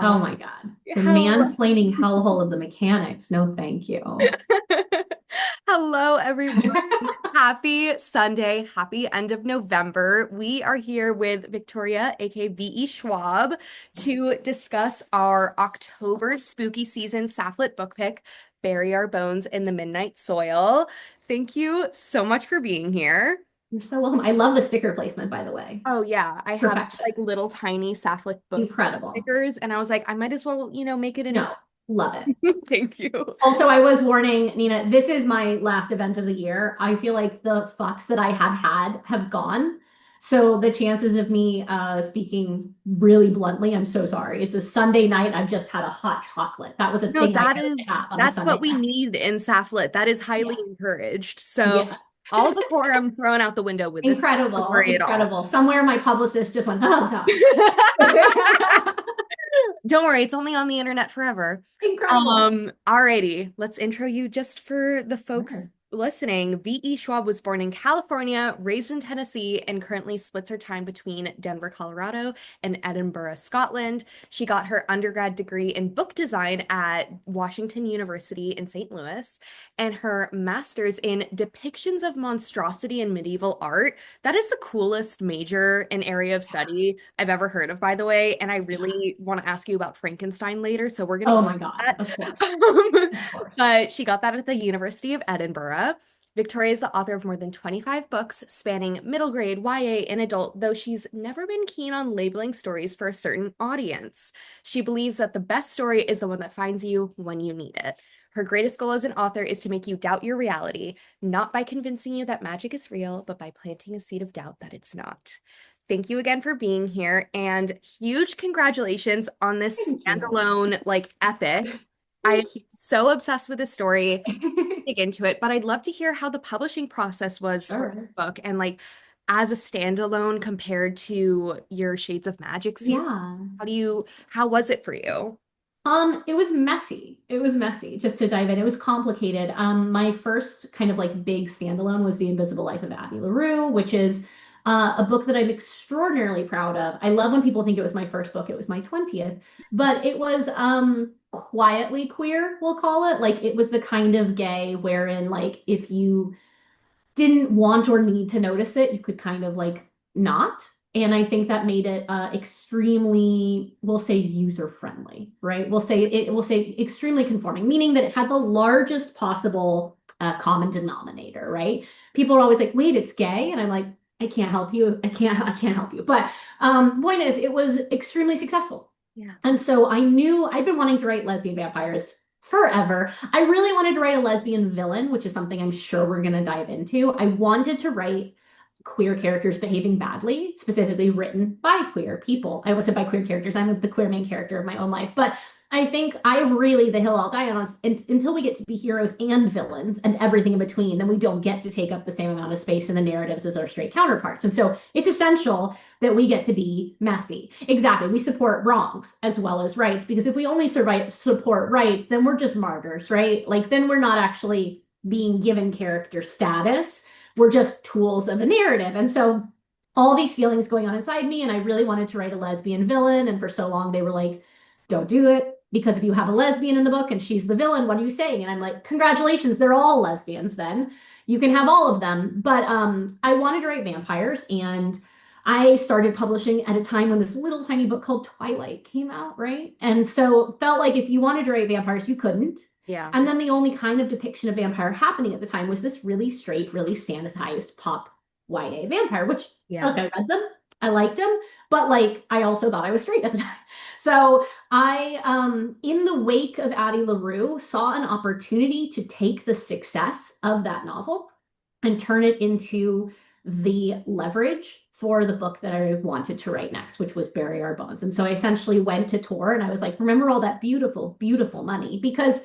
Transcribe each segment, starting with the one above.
Oh my God. The Hello. mansplaining hellhole of the mechanics. No, thank you. Hello, everyone. Happy Sunday. Happy end of November. We are here with Victoria, aka VE Schwab, to discuss our October spooky season Sapph-Lit book pick, Bury Our Bones in the Midnight Soil. Thank you so much for being here. You're so welcome. I love the sticker placement, by the way. Oh yeah, I have Perfection. like little tiny Sapph-Lit book Incredible. stickers, and I was like, I might as well, make it an No, love it. Thank you. Also, I was warning Nina, this is my last event of the year. I feel like the fucks that I have had have gone. So the chances of me speaking really bluntly, I'm so sorry. It's a Sunday night. I've just had a hot chocolate. That was a No, thing I chose to have on a that's what Sunday we night. need in Sapph-Lit. That is highly Yeah. encouraged. So Yeah. all decorum thrown out the window with this. Don't Incredible. worry at all. Incredible. Somewhere my publicist just went, oh gosh. Don't worry, it's only on the internet forever. Incredible. Alrighty, let's intro you just for the folks Sure. listening. V.E. Schwab was born in California, raised in Tennessee, and currently splits her time between Denver, Colorado, and Edinburgh, Scotland. She got her undergrad degree in book design at Washington University in St. Louis, and her master's in depictions of monstrosity in medieval art. That is the coolest major and area of study I've ever heard of, by the way. And I Yeah. really want to ask you about Frankenstein later, so we're going to Oh go my into God. that. Of course. Of course. But she got that at the University of Edinburgh. Victoria is the author of more than 25 books spanning middle grade, YA, and adult, though she's never been keen on labeling stories for a certain audience. She believes that the best story is the one that finds you when you need it. Her greatest goal as an author is to make you doubt your reality, not by convincing you that magic is real, but by planting a seed of doubt that it's not. Thank you again for being here, and huge congratulations on this Thank you. standalone, like, epic. I'm Thank you. so obsessed with this story. Dig into it, but I'd love to hear how the publishing process was for this Sure. book and like as a standalone compared to your Shades of Magic series. Yeah. How was it for you? It was messy. It was messy, just to dive in. It was complicated. My first kind of like big standalone was The Invisible Life of Addie LaRue, which is a book that I'm extraordinarily proud of. I love when people think it was my first book. It was my 20th, but it was quietly queer, we'll call it. Like it was the kind of gay wherein like if you didn't want or need to notice it, you could kind of like not. And I think that made it extremely, we'll say user friendly, right? We'll say extremely conforming, meaning that it had the largest possible common denominator, right? People are always like, wait, it's gay. And I'm like, I can't help you. I can't help you. But point is, it was extremely successful. Yeah. And so I knew I'd been wanting to write lesbian vampires forever. I really wanted to write a lesbian villain, which is something I'm sure we're going to dive into. I wanted to write queer characters behaving badly, specifically written by queer people. I always said by queer characters. I'm the queer main character of my own life. But I think the hill I'll die on is until we get to be heroes and villains and everything in between, then we don't get to take up the same amount of space in the narratives as our straight counterparts. And so it's essential that we get to be messy. Exactly. We support wrongs as well as rights, because if we only support rights, then we're just martyrs, right? Like then we're not actually being given character status. We're just tools of a narrative. And so all these feelings going on inside me, and I really wanted to write a lesbian villain. And for so long, they were like, don't do it. Because if you have a lesbian in the book and she's the villain, what are you saying? And I'm like, congratulations, they're all lesbians then. You can have all of them. But I wanted to write vampires, and I started publishing at a time when this little tiny book called Twilight came out, right? And so felt like if you wanted to write vampires, you couldn't. Yeah. And then the only kind of depiction of vampire happening at the time was this really straight, really sanitized pop YA vampire, which Yeah. look, I read them, I liked them, but like I also thought I was straight at the time. So I, in the wake of Addie LaRue, saw an opportunity to take the success of that novel and turn it into the leverage for the book that I wanted to write next, which was Bury Our Bones. And so I essentially went to Tor and I was like, remember all that beautiful, beautiful money? Because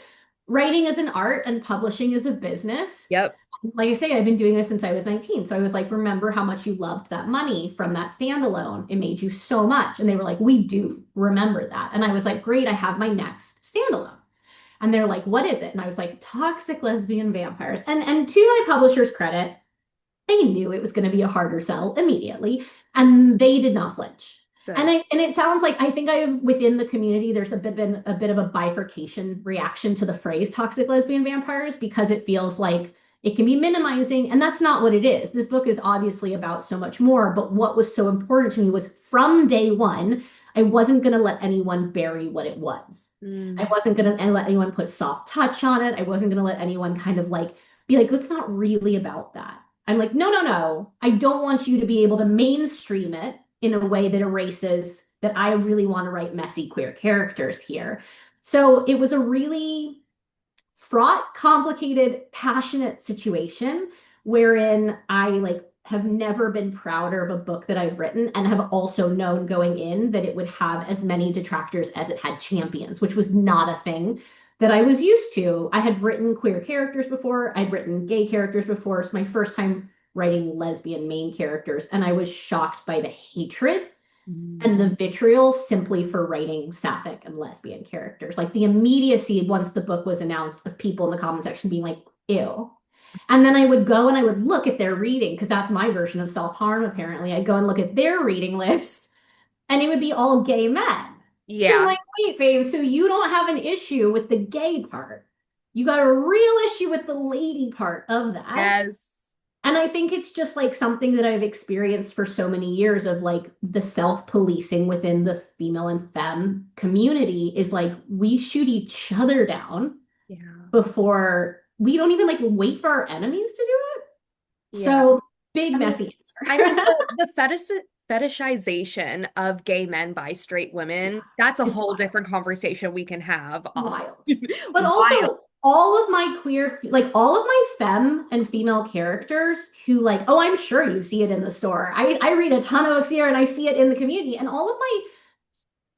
writing is an art and publishing is a business. Yep. Like I say, I've been doing this since I was 19. So I was like, remember how much you loved that money from that standalone. It made you so much. And they were like, we do remember that. And I was like, great, I have my next standalone. And they're like, what is it? And I was like, toxic lesbian vampires. And to my publisher's credit, they knew it was going to be a harder sell immediately. And they did not flinch. Good. And it sounds like I think I have within the community there's been a bit of a bifurcation reaction to the phrase toxic lesbian vampires because it feels like it can be minimizing, and that's not what it is. This book is obviously about so much more, but what was so important to me was from day one, I wasn't going to let anyone bury what it was. I Mm. wasn't going to let anyone put soft touch on it. I wasn't going to let anyone kind of like be like, it's not really about that. I'm like, no, no, no. I don't want you to be able to mainstream it in a way that erases that I really want to write messy queer characters here. So it was a really fraught, complicated, passionate situation wherein I like have never been prouder of a book that I've written and have also known going in that it would have as many detractors as it had champions, which was not a thing that I was used to. I had written queer characters before, I'd written gay characters before. It's my first time writing lesbian main characters, and I was shocked by the hatred and the Mm. vitriol simply for writing sapphic and lesbian characters. Like the immediacy once the book was announced of people in the comment section being like, ew. And then I would go and I would look at their reading, because that's my version of self-harm, apparently. I'd go and look at their reading list, and it would be all gay men. So I'm Yeah. like, wait, babe, so you don't have an issue with the gay part. You got a real issue with the lady part of that. Yes. And I think it's just like something that I've experienced for so many years of like the self-policing within the female and femme community is like we shoot each other down Yeah. before we don't even like wait for our enemies to do it. Yeah. So big I mean, messy I mean answer. the fetishization of gay men by straight Yeah, women, that's a it's whole wild. different conversation we can have off. Wild. But Wild. also all of my queer, like all of my femme and female characters who like, oh, I'm sure you see it in the store. I read a ton of books here and I see it in the community. And all of my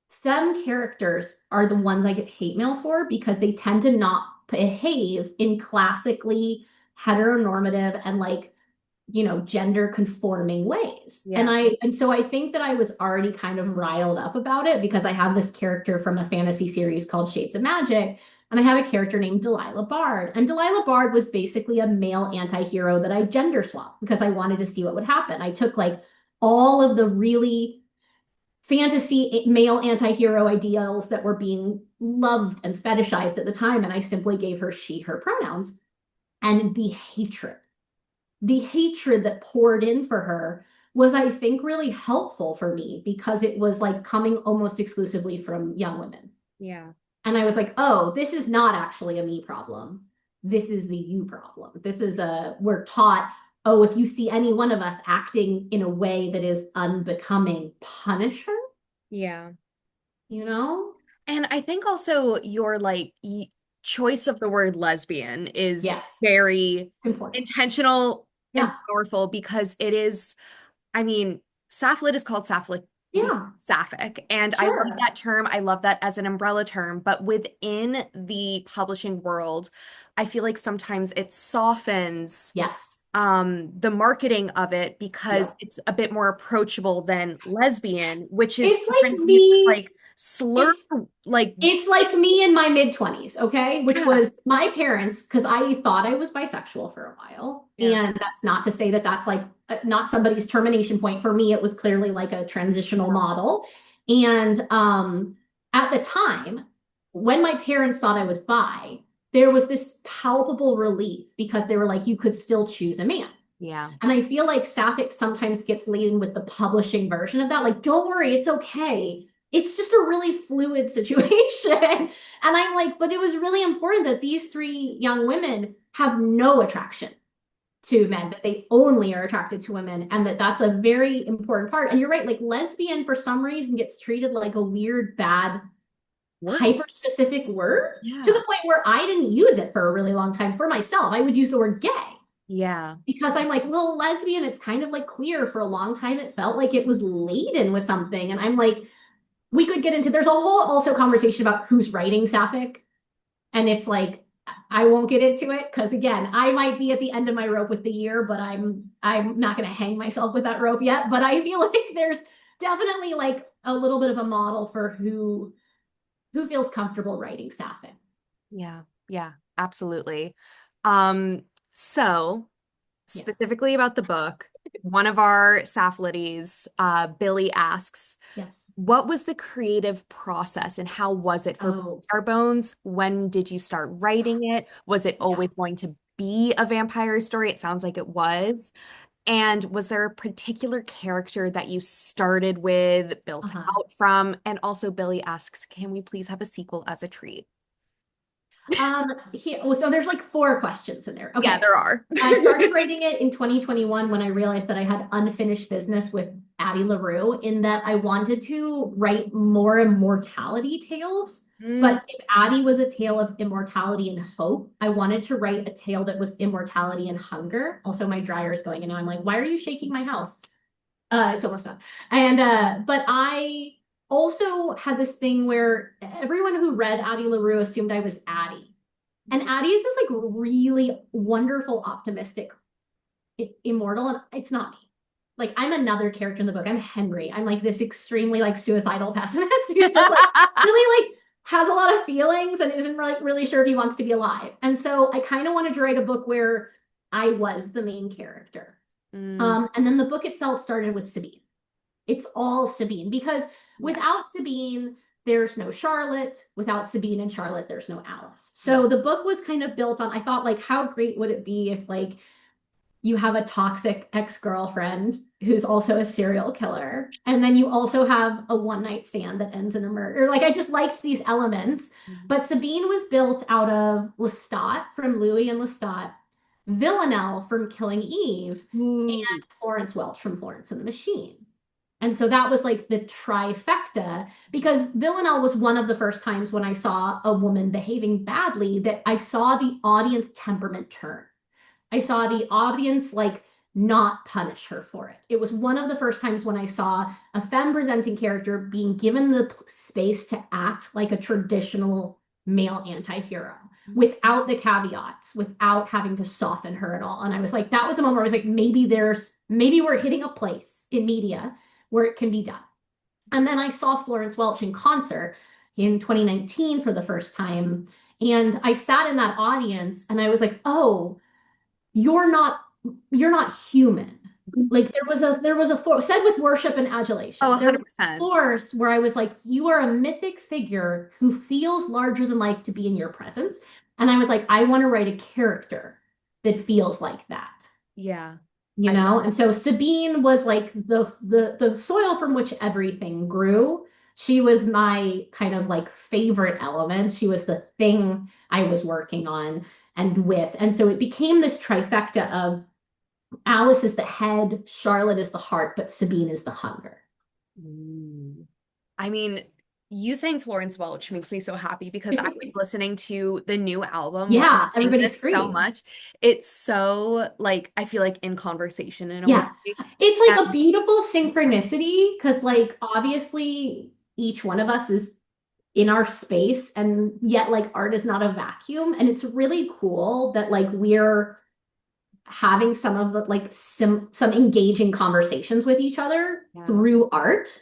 femme characters are the ones I get hate mail for because they tend to not behave in classically heteronormative and like gender conforming ways. Yeah. And so I think that I was already kind of riled up about it because I have this character from a fantasy series called Shades of Magic, and I have a character named Delilah Bard. And Delilah Bard was basically a male anti-hero that I gender swapped because I wanted to see what would happen. I took like all of the really fantasy male anti-hero ideals that were being loved and fetishized at the time, and I simply gave her she, her pronouns. And the hatred that poured in for her was, I think, really helpful for me because it was like coming almost exclusively from young women. Yeah. And I was like, oh, this is not actually a me problem. This is a you problem. We're taught, oh, if you see any one of us acting in a way that is unbecoming, punish her, Yeah. you know? And I think also your like choice of the word lesbian is Yes, very it's important. intentional and Yeah, powerful because it is, I mean, Sapph-Lit is called Sapph-Lit because yeah, sapphic. And I love sure. that term. I love that as an umbrella term. But within the publishing world, I feel like sometimes it softens Yes. the marketing of it because Yep. it's a bit more approachable than lesbian, which is It's sometimes like used as me. like slur, It's like It's like me in my mid-20s, okay? Which yeah, was my parents, because I thought I was bisexual for a while. yeah, And that's not to say that that's like not somebody's termination point. For me, it was clearly like a transitional model. And at the time, when my parents thought I was bi, there was this palpable relief because they were like, you could still choose a man. yeah, And I feel like Sapphic sometimes gets laden with the publishing version of that. Like, don't worry, it's okay. It's just a really fluid situation. And I'm like, but it was really important that these three young women have no attraction to men, that they only are attracted to women, and that that's a very important part. And you're right, like lesbian for some reason gets treated like a weird, bad, word, hyper specific word to yeah, the point where I didn't use it for a really long time for myself. I would use the word gay yeah, because I'm like, well, lesbian, it's kind of like queer. For a long time, it felt like it was laden with something. And I'm like, we could get into, there's a whole also conversation about who's writing Sapphic. And it's like, I won't get into it because again, I might be at the end of my rope with the year, but I'm not going to hang myself with that rope yet. But I feel like there's definitely like a little bit of a model for who feels comfortable writing Sapphic. yeah, yeah, absolutely. Um, so Yeah. specifically about the book. One of our Sapph-Litties, Billy asks, Yes. what was the creative process and how was it for Oh, Our Bones? When did you start writing it? Was it yeah. always going to be a vampire story? It sounds like it was. And was there a particular character that you started with, built Uh-huh. out from? And also, Billy asks, can we please have a sequel as a treat? So there's like four questions in there. Yeah, Okay. there are. I started writing it in 2021 when I realized that I had unfinished business with Addie LaRue in that I wanted to write more immortality tales. Mm. But if Addie was a tale of immortality and hope, I wanted to write a tale that was immortality and hunger. Also, my dryer is going, and now I'm like, why are you shaking my house? It's almost done. But I also had this thing where everyone who read Addie LaRue assumed I was Addie. And Addie is this like really wonderful, optimistic, immortal, and it's not me. Like I'm another character in the book. I'm Henry. I'm like this extremely like suicidal pessimist who's just like really like has a lot of feelings and isn't really sure if he wants to be alive. And so I kind of wanted to write a book where I was the main character. Mm, And then the book itself started with Sabine. It's all Sabine because yeah, without Sabine, there's no Charlotte. Without Sabine and Charlotte, there's no Alice. yeah. So the book was kind of built on, I thought, like, how great would it be if, like, you have a toxic ex-girlfriend who's also a serial killer, and then you also have a one-night stand that ends in a murder. Like, I just liked these elements. But Sabine was built out of Lestat from Louis and Lestat, Villanelle from Killing Eve, Ooh. and Florence Welch from Florence and the Machine. And so that was like the trifecta because Villanelle was one of the first times when I saw a woman behaving badly that I saw the audience temperament turn. I saw the audience like not punish her for it. It was one of the first times when I saw a femme presenting character being given the space to act like a traditional male anti-hero without the caveats, without having to soften her at all. And I was like, that was a moment where I was like, maybe we're hitting a place in media where it can be done. And then I saw Florence Welch in concert in 2019 for the first time. And I sat in that audience and I was like, oh, you're not you're not human. Like there was a force said with worship and Oh, adulation. There was a 100%. force where I was like, you are a mythic figure who feels larger than life to be in your presence. And I was like, I want to write a character that feels like that, Yeah. you I know? And so Sabine was like the soil from which everything grew. She was my kind of like favorite element. She was the thing I was working on and with. And so it became this trifecta of Alice is the head, Charlotte is the heart, but Sabine is the hunger. Ooh. I mean, you saying Florence Welch makes me so happy because I was listening to the new album while Yeah, reading everybody this so scream. much. It's so like I feel like in conversation in a way. Yeah. It's like a And beautiful synchronicity because, like, obviously, each one of us is in our space, and yet, like, art is not a vacuum. And it's really cool that, like, we're having some of the, like, some engaging conversations with each other yeah. through art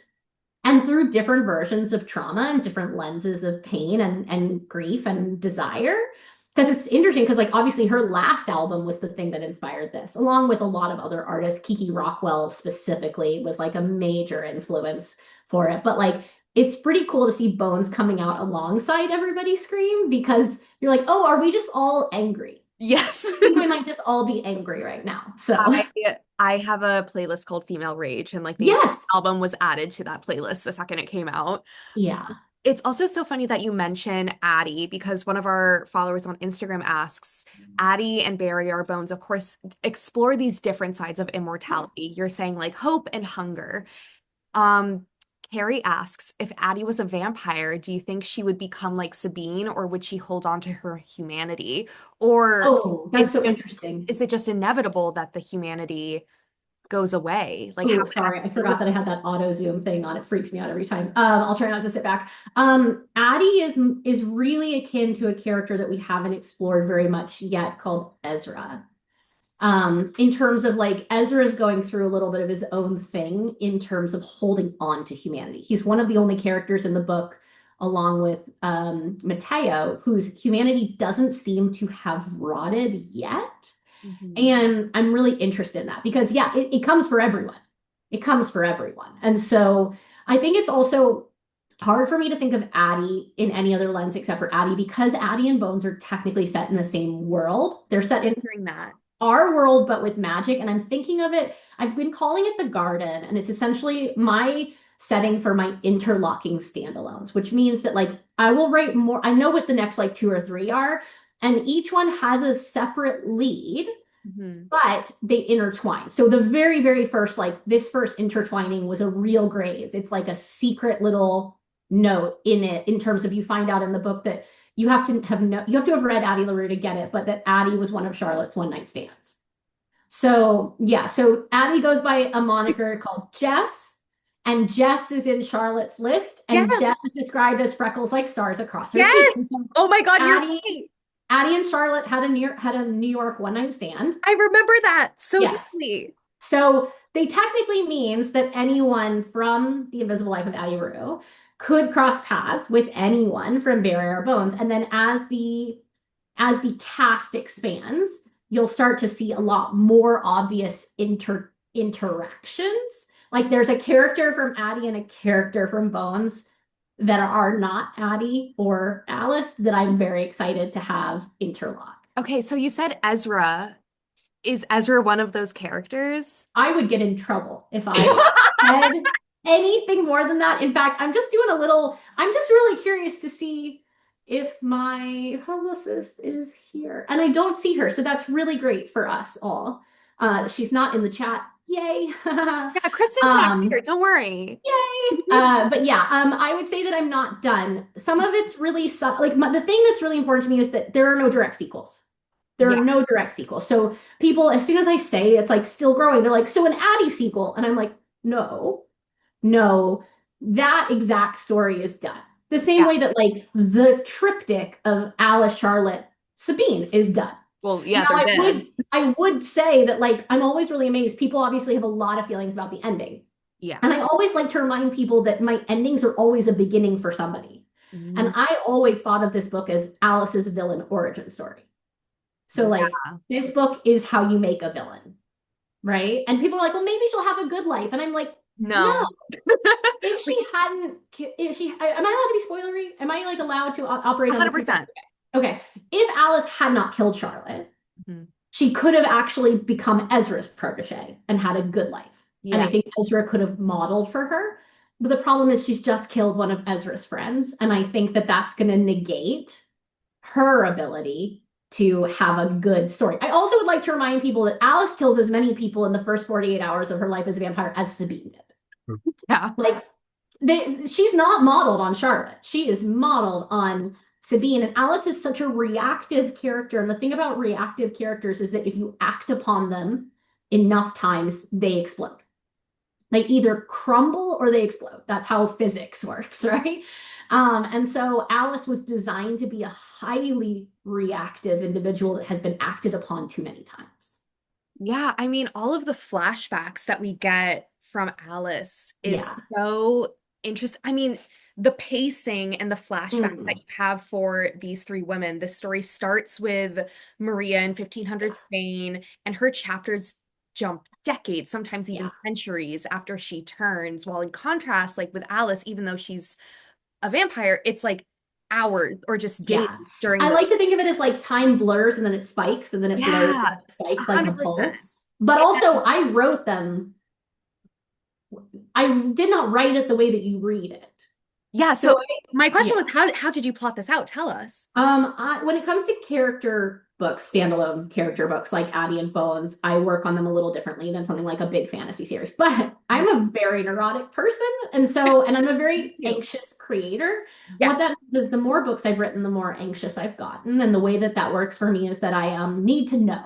and through different versions of trauma and different lenses of pain and grief and desire. Because it's interesting because like obviously her last album was the thing that inspired this, along with a lot of other artists. Kiki Rockwell specifically was like a major influence for it. But like it's pretty cool to see Bones coming out alongside Everybody Scream because you're like, oh, are we just all angry? Yes. I think we might just all be angry right now. So I I have a playlist called Female Rage and like the yes. album was added to that playlist the second it came out. Yeah. It's also so funny that you mention Addie because one of our followers on Instagram asks, Addie and Barry Our Bones, of course, explore these different sides of Yeah. immortality. You're saying like hope and hunger. Um, Carrie asks, if Addie was a vampire, do you think she would become like Sabine or would she hold on to her humanity? Or Oh, that's is so it, interesting. is it just inevitable that the humanity goes away? Like how Oh, would sorry. I Addie deal with forgot that I had that auto zoom thing on. It freaks me out every time. I'll try not to sit back. Addie is really akin to a character that we haven't explored very much yet called Ezra. In terms of like Ezra is going through a little bit of his own thing in terms of holding on to humanity. He's one of the only characters in the book, along with Mateo, whose humanity doesn't seem to have rotted yet. Mhm. And I'm really interested in that because, yeah, it comes for everyone. It comes for everyone. And so I think it's also hard for me to think of Addie in any other lens except for Addie because Addie and Bones are technically set in the same world. They're set in Hearing that. our world, but with magic. And I'm thinking of it, I've been calling it the garden, and it's essentially my setting for my interlocking standalones, which means that like I will write more. I know what the next like two or three are, and each one has a separate lead, Mhm. but they intertwine. So the very, very first, like this first intertwining was a real graze. It's like a secret little note in it in terms of you find out in the book that you have to have read Addie LaRue to get it, but that Addie was one of Charlotte's one night stands. So yeah, so Addie goes by a moniker called Jess, and Jess is in Charlotte's list, and Jess Yes. is described as freckles like stars across her cheeks. Yes. And so Oh my God, you're Addie, right. Addie and Charlotte had a New York one night stand. I remember that so Yes. deeply. So they technically means that anyone from The Invisible Life of Addie LaRue could cross paths with anyone from Barrier or Bones. And then as the cast expands, you'll start to see a lot more obvious interactions. Like there's a character from Addie and a character from Bones that are not Addie or Alice that I'm very excited to have interlock. Okay, so you said Ezra. Is Ezra one of those characters? I would get in trouble if I said anything more than that. In fact, I'm just really curious to see if my publicist is here. And I don't see her, so that's really great for us all. She's not in the chat. Yay. Yeah, Kristen's not um, here. Don't worry. Yay. But yeah, I would say that I'm not done. Some of it's really the thing that's really important to me is that there are no direct sequels. There are Yeah. no direct sequels. So people, as soon as I say it's like still growing, they're like, so an Addie sequel. And I'm like, no, no, that exact story is done. The same Yeah. way that like the triptych of Alice, Charlotte, Sabine is done. Well, Now yeah, they're dead. I would say that like I'm always really amazed. People obviously have a lot of feelings about the ending. Yeah. And I always like to remind people that my endings are always a beginning for somebody. And Mm, I always thought of this book as Alice's villain origin story. So like yeah. this book is how you make a villain, right? And people are like, well, maybe she'll have a good life. And I'm like, no. No. If she hadn't, if she, am I allowed to be spoilery? Am I like allowed to operate on the presumption? 100%. Okay. If Alice had not killed Charlotte, Mhm. she could have actually become Ezra's protege and had a good life. And I Yeah. think Ezra could have modeled for her. But the problem is she's just killed one of Ezra's friends. And I think that that's going to negate her ability to have a good story. I also would like to remind people that Alice kills as many people in the first 48 hours of her life as a vampire as Sabine did. Yeah. Like, she's not modeled on Charlotte. She is modeled on Sabine. And Alice is such a reactive character. And the thing about reactive characters is that if you act upon them enough times, they explode. They either crumble or they explode. That's how physics works, right? And so Alice was designed to be a highly reactive individual that has been acted upon too many times. Yeah, I mean, all of the flashbacks that we get from Alice is Yeah. so interesting. I mean, the pacing and the flashbacks that Mm. you have for these three women. The story starts with Maria in Yeah. 1500 Spain, and her chapters jump decades, sometimes even Yeah. centuries after she turns. While in contrast, like with Alice, even though she's a vampire, it's like hours or just days Yeah. during I the. like to think of it as like time blurs and then it spikes and then it blurs and Yeah, then it spikes like a 100%. pulse. But also, I wrote them. I did not write it the way that you read it. Yeah, So, so my question yeah. was how did you plot this out? Tell us. When it comes to character books, standalone character books like Addie and Bones, I work on them a little differently than something like a big fantasy series. But I'm a very neurotic person, and I'm a Me very too. anxious creator. What Yes. that means is the more books I've written, the more anxious I've gotten. And the way that that works for me is that I need to know.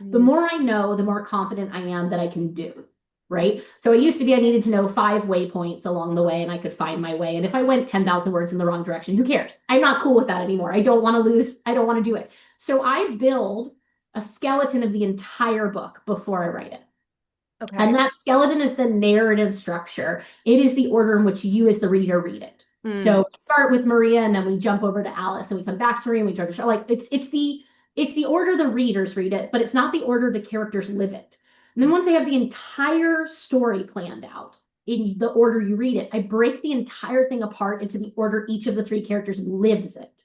The Mm, more I know, the more confident I am that I can do. Right. So it used to be I needed to know 5 waypoints along the way and I could find my way. And if I went 10,000 words in the wrong direction, who cares? I'm not cool with that anymore. I don't want to lose. I don't want to do it. So I build a skeleton of the entire book before I write it. okay. And that skeleton is the narrative structure. It is the order in which you as the reader read it. Mm, So we start with Maria and then we jump over to Alice and we come back to Maria and we try to show like it's it's the order the readers read it, but it's not the order the characters live it. And then once I have the entire story planned out in the order you read it, I break the entire thing apart into the order each of the three characters lives it.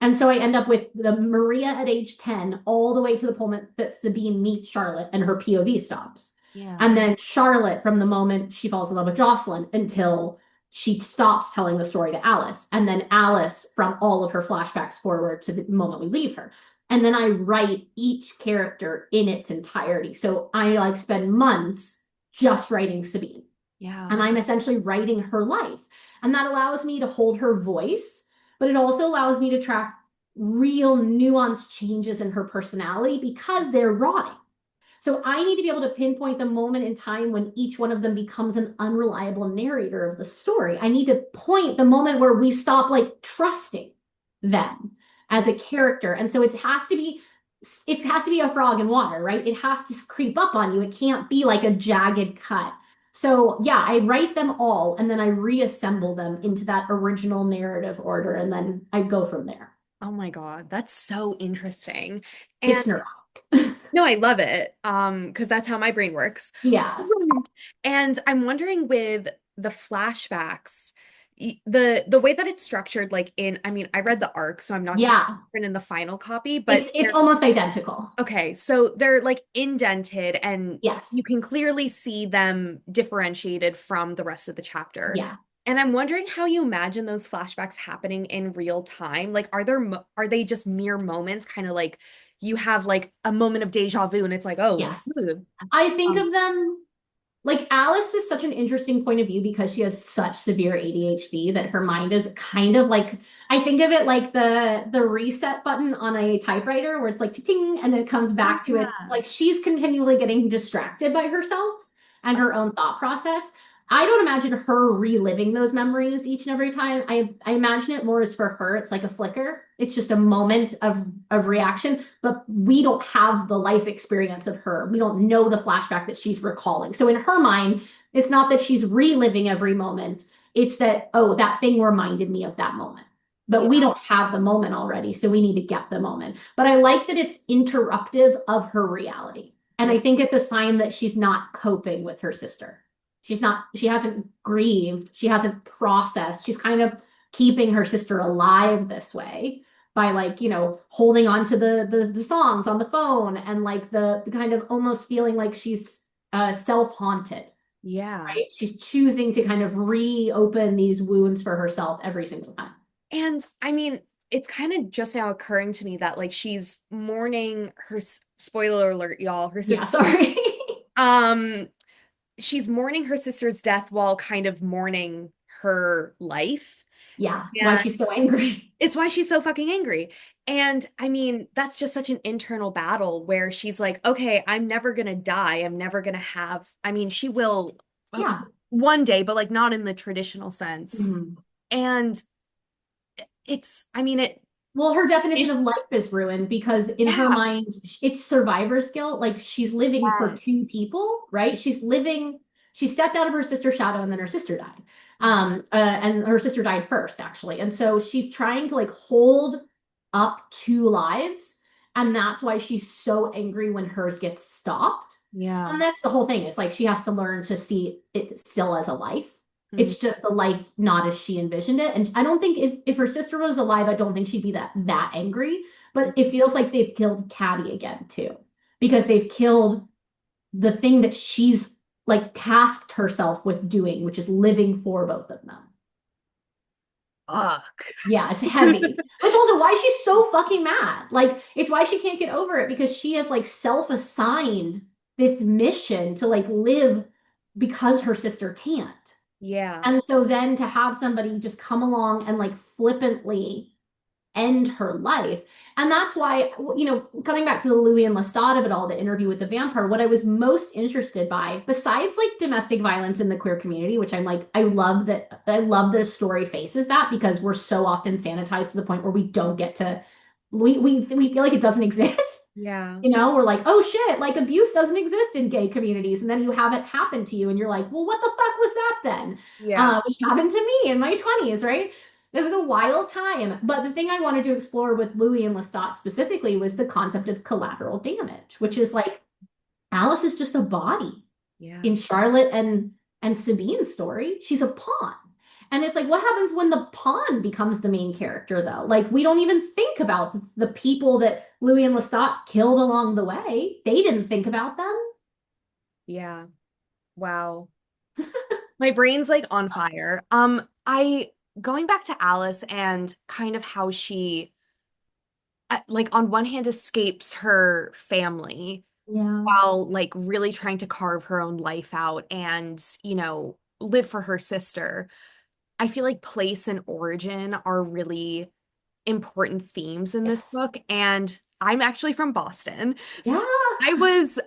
And so I end up with the Maria at age 10 all the way to the moment that Sabine meets Charlotte and her POV stops. Yeah. And then Charlotte from the moment she falls in love with Jocelyn until she stops telling the story to Alice. And then Alice from all of her flashbacks forward to the moment we leave her. And then I write each character in its entirety. So I like spend months just writing Sabine. Yeah. And I'm essentially writing her life. And that allows me to hold her voice, but it also allows me to track real nuanced changes in her personality because they're rotting. So I need to be able to pinpoint the moment in time when each one of them becomes an unreliable narrator of the story. I need to point the moment where we stop like trusting them as a character. And so it has to be a frog in water, right? It has to creep up on you. It can't be like a jagged cut. So yeah, I write them all and then I reassemble them into that original narrative order and then I go from there. Oh my God, that's so interesting. And It's neurotic. no, I love it. Because that's how my brain works. Yeah. And I'm wondering with the flashbacks, the way that it's structured, like in, I mean, I read the arc, so I'm not sure if Yeah. it's different in the final copy, but It's almost identical. okay, so they're like indented and you Yes. can clearly see them differentiated from the rest of the chapter. Yeah. And I'm wondering how you imagine those flashbacks happening in real time. Like, are they just mere moments, kind of like you have like a moment of deja vu and it's like, oh, Yes. I think um, of them like Alice is such an interesting point of view because she has such severe ADHD that her mind is kind of like I think of it like the reset button on a typewriter where it's like ting and then it comes back to its yeah. like she's continually getting distracted by herself and her own thought process. I don't imagine her reliving those memories each and every time. I imagine it more as for her, it's like a flicker. It's just a moment of reaction, but we don't have the life experience of her. We don't know the flashback that she's recalling. So in her mind, it's not that she's reliving every moment. It's that, oh, that thing reminded me of that moment. But we Yeah. don't have the moment already, so we need to get the moment. But I like that it's interruptive of her reality. And Yeah. I think it's a sign that she's not coping with her sister. She hasn't grieved, she hasn't processed. She's kind of keeping her sister alive this way by like, holding on to the songs on the phone and like the kind of almost feeling like she's self-haunted, Yeah. right? She's choosing to kind of reopen these wounds for herself every single time. And I mean, it's kind of just now occurring to me that like she's mourning her spoiler alert, y'all, her Yeah, sister. sorry. Um, she's mourning her sister's death while kind of mourning her life. Yeah, that's why Yeah. she's so angry. It's why she's so fucking angry. And I mean, that's just such an internal battle where she's like, okay, I'm never gonna die. I'm never gonna have, I mean, she will Yeah. one day, but like not in the traditional sense. Mhm. And it's, I mean, Well, her definition it's, of life is ruined because in her yeah, mind, it's survivor's guilt. Like she's living for yes. two people, right? She stepped out of her sister's shadow and then her sister died. And her sister died first, actually. And so she's trying to like hold up two lives. And that's why she's so angry when hers gets stopped. Yeah. And that's the whole thing. It's like she has to learn to see it still as a life. Mhm. It's just the life not as she envisioned it. And I don't think if her sister was alive, I don't think she'd be that angry. But it feels like they've killed Caddy again too, because they've killed the thing that she's like tasked herself with doing, which is living for both of them. Fuck. Yeah, it's heavy. But it's also why she's so fucking mad. Like, it's why she can't get over it because she has like self-assigned this mission to like live because her sister can't. Yeah. And so then to have somebody just come along and like flippantly end her life. And that's why, coming back to the Louis and Lestat of it all, the interview with the vampire, what I was most interested by, besides like domestic violence in the queer community, which I'm like, I love this story faces that because we're so often sanitized to the point where we don't get to, we feel like it doesn't exist. Yeah. We're like, oh shit, like abuse doesn't exist in gay communities. And then you have it happen to you and you're like, well, what the fuck was that then? Yeah. Which happened to me in my 20s, right? It was a wild time. But the thing I wanted to explore with Louis and Lestat specifically was the concept of collateral damage, which is like Alice is just a body Yeah. in Charlotte and Sabine's story. She's a pawn. And it's like, what happens when the pawn becomes the main character, though? Like, we don't even think about the people that Louis and Lestat killed along the way. They didn't think about them. Yeah. Wow. My brain's like on fire. I going back to Alice and kind of how she like on one hand escapes her family Yeah. while like really trying to carve her own life out and, live for her sister. I feel like place and origin are really important themes in this Yes. book, and I'm actually from Boston. Yeah. So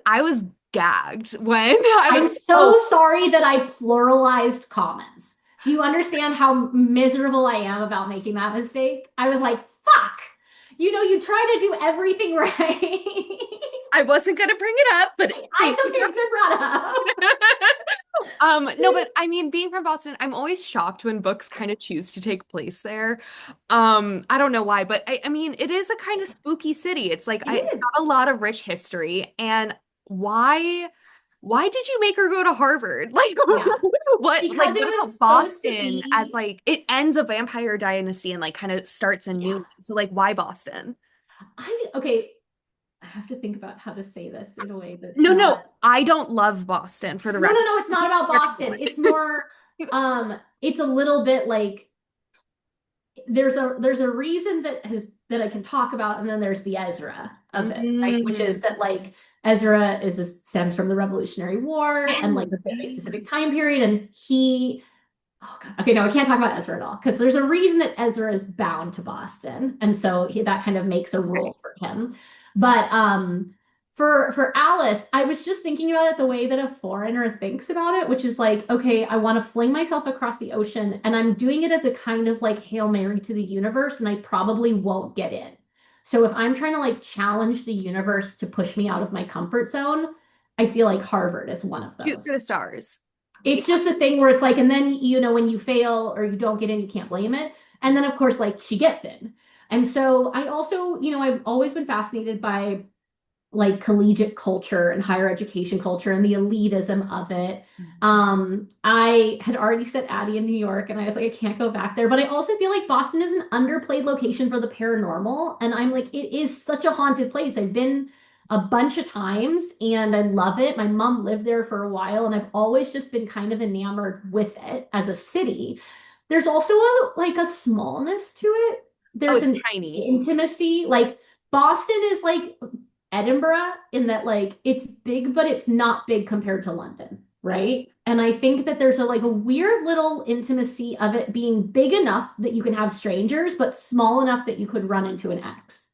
I was gagged when I was I'm like, oh, so sorry that I pluralized commons. Do you understand how miserable I am about making that mistake? I was like, fuck. You try to do everything right. I wasn't gonna bring it up, but thank It's you. okay, it's been brought up. No, but I mean, being from Boston, I'm always shocked when books kind of choose to take place there. I don't know why, but I mean, it is a kind of spooky city. It's like It it's is. got a lot of rich history, and why, why did you make her go to Harvard? Like, Yeah. Because it what was about supposed to Boston as be. like it ends a vampire dynasty and like kind of starts a new Yeah. one? So like, why Boston? Okay, I have to think about how to say this in a way that's No, no, not. I don't love Boston for the No, no, record. no, it's not about Boston. It's more it's a little bit like there's a reason that I can talk about, and then there's the Ezra of it, right? Which is Mm. that like Ezra stems from the Revolutionary War and like a very Yeah. specific time period, and he oh God. Okay, no, I can't talk about Ezra at all because there's a reason that Ezra is bound to Boston, and so that kind of makes a rule for him. But for Alice, I was just thinking about it the way that a foreigner thinks about it, which is like, okay, I want to fling myself across the ocean, and I'm doing it as a kind of like Hail Mary to the universe, and I probably won't get in. So if I'm trying to like challenge the universe to push me out of my comfort zone, I feel like Harvard is one of Shoot for the those. stars. Yeah. It's just a thing where it's like, and then, when you fail or you don't get in, you can't blame it. And then, of course, like she gets in. And so I also, I've always been fascinated by like collegiate culture and higher education culture and the elitism of it. I had already set Addie in New York and I was like, I can't go back there. But I also feel like Boston is an underplayed location for the paranormal. And I'm like, it is such a haunted place. I've been a bunch of times and I love it. My mom lived there for a while and I've always just been kind of enamored with it as a city. There's also a smallness to it. Oh, There's it's an tiny. intimacy. Like Boston is like Edinburgh in that like it's big, but it's not big compared to London, Yeah. right? And I think that there's a weird little intimacy of it being big enough that you can have strangers, but small enough that you could run into an ex.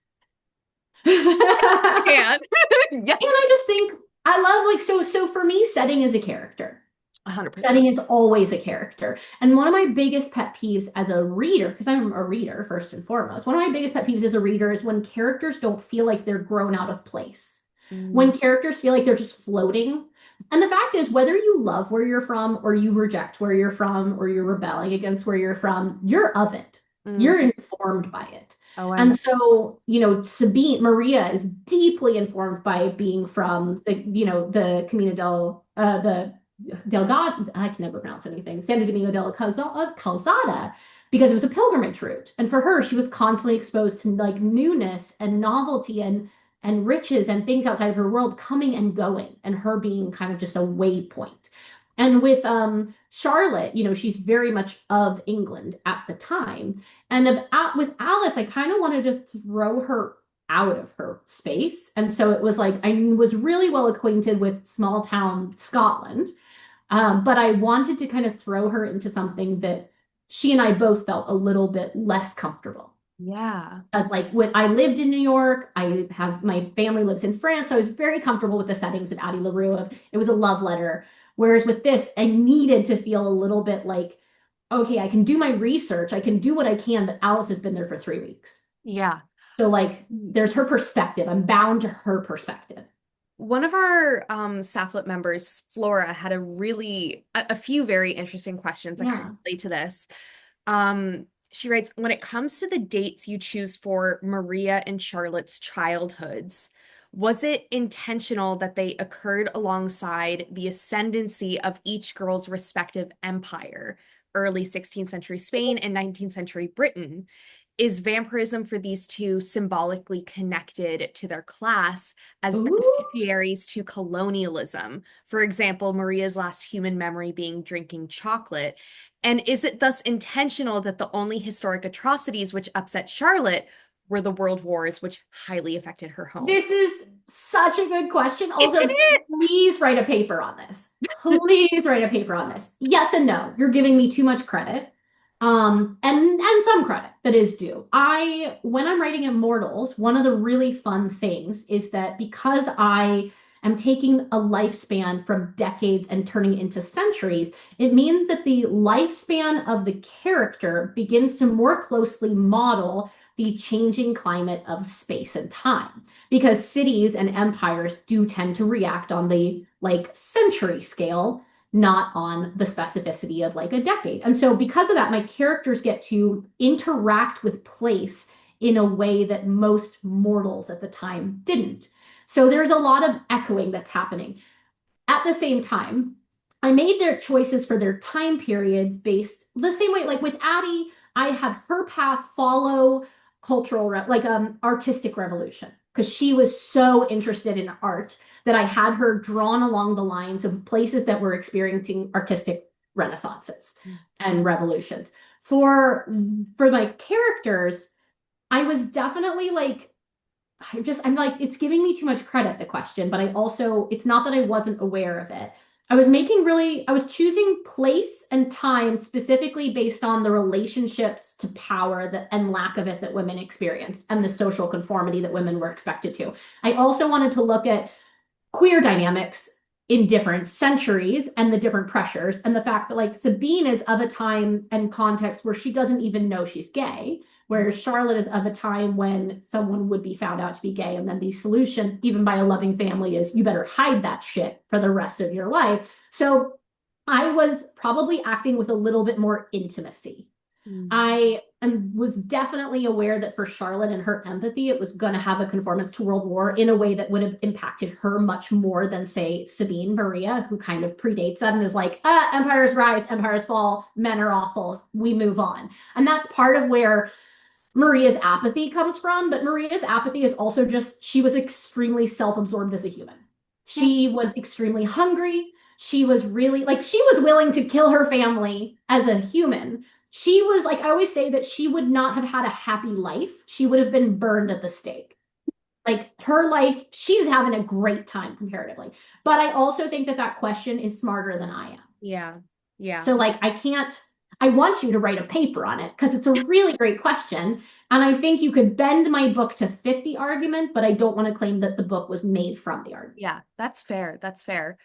And And yes, I just think I love like so for me, setting is a character. 100%. Setting is always a character. And one of my biggest pet peeves as a reader, because I'm a reader first and foremost, one of my biggest pet peeves as a reader is when characters don't feel like they're grown out of place. Mm, When characters feel like they're just floating. And the fact is, whether you love where you're from or you reject where you're from or you're rebelling against where you're from, you're of it. mm. You're informed by it. Oh, I'm And so, Sabine, Maria is deeply informed by being from the Camino the Delgado, I can never pronounce anything, Santo Domingo de la Calzada, because it was a pilgrimage route. And for her, she was constantly exposed to like newness and novelty and riches and things outside of her world coming and going, and her being kind of just a waypoint. And with Charlotte, she's very much of England at the time. And with Alice, I kind of wanted to throw her out of her space. And so it was like I was really well acquainted with small town Scotland, but I wanted to kind of throw her into something that she and I both felt a little bit less comfortable. yeah. As like when I lived in New York, I have my family lives in France, so I was very comfortable with the settings of Addie LaRue. It was a love letter. Whereas with this, I needed to feel a little bit like, okay, I can do my research, I can do what I can, but Alice has been there for 3 weeks. Yeah. So like there's her perspective. I'm bound to her perspective. One of our Sapph-Lit members, Flora, had a few very interesting questions that kind of Yeah. relate to this. Um, She writes, when it comes to the dates you choose for Maria and Charlotte's childhoods, was it intentional that they occurred alongside the ascendancy of each girl's respective empire, early 16th century Spain and 19th century Britain? Is vampirism for these two symbolically connected to their class as Ooh. beneficiaries to colonialism? For example, Maria's last human memory being drinking chocolate. And is it thus intentional that the only historic atrocities which upset Charlotte were the world wars, which highly affected her home? This is such a good question. Isn't Also, it? please write a paper on this. Please write a paper on this. Yes and no. You're giving me too much credit. And some credit that is due. When I'm writing Immortals, one of the really fun things is that because I am taking a lifespan from decades and turning it into centuries, it means that the lifespan of the character begins to more closely model the changing climate of space and time, because cities and empires do tend to react on the like century scale, not on the specificity of like a decade. And so because of that, my characters get to interact with place in a way that most mortals at the time didn't. So there's a lot of echoing that's happening. At the same time, I made their choices for their time periods based the same way. Like with Addie, I had her path follow artistic revolution, because she was so interested in art that I had her drawn along the lines of places that were experiencing artistic renaissances and revolutions. For my characters, I was definitely like, I'm like, it's giving me too much credit, the question, but I also, it's not that I wasn't aware of it. I was choosing place and time specifically based on the relationships to power and lack of it that women experienced and the social conformity that women were expected to. I also wanted to look at queer dynamics in different centuries and the different pressures, and the fact that like Sabine is of a time and context where she doesn't even know she's gay, whereas Charlotte is of a time when someone would be found out to be gay, and then the solution, even by a loving family, is you better hide that shit for the rest of your life. So I was probably acting with a little bit more intimacy. Was definitely aware that for Charlotte and her empathy, it was going to have a conformance to World War in a way that would have impacted her much more than, say, Sabine Maria, who kind of predates that and is like, empires rise, empires fall, men are awful, we move on. And that's part of where Maria's apathy comes from. But Maria's apathy is also just, she was extremely self-absorbed as a human. She was extremely hungry. She was really, like, she was willing to kill her family as a human. She was like, I always say that she would not have had a happy life. She would have been burned at the stake. Like her life, she's having a great time comparatively. But I also think that question is smarter than I am. Yeah. Yeah. So like, I want you to write a paper on it because it's a really great question. And I think you could bend my book to fit the argument, but I don't want to claim that the book was made from the argument. Yeah, that's fair. That's fair.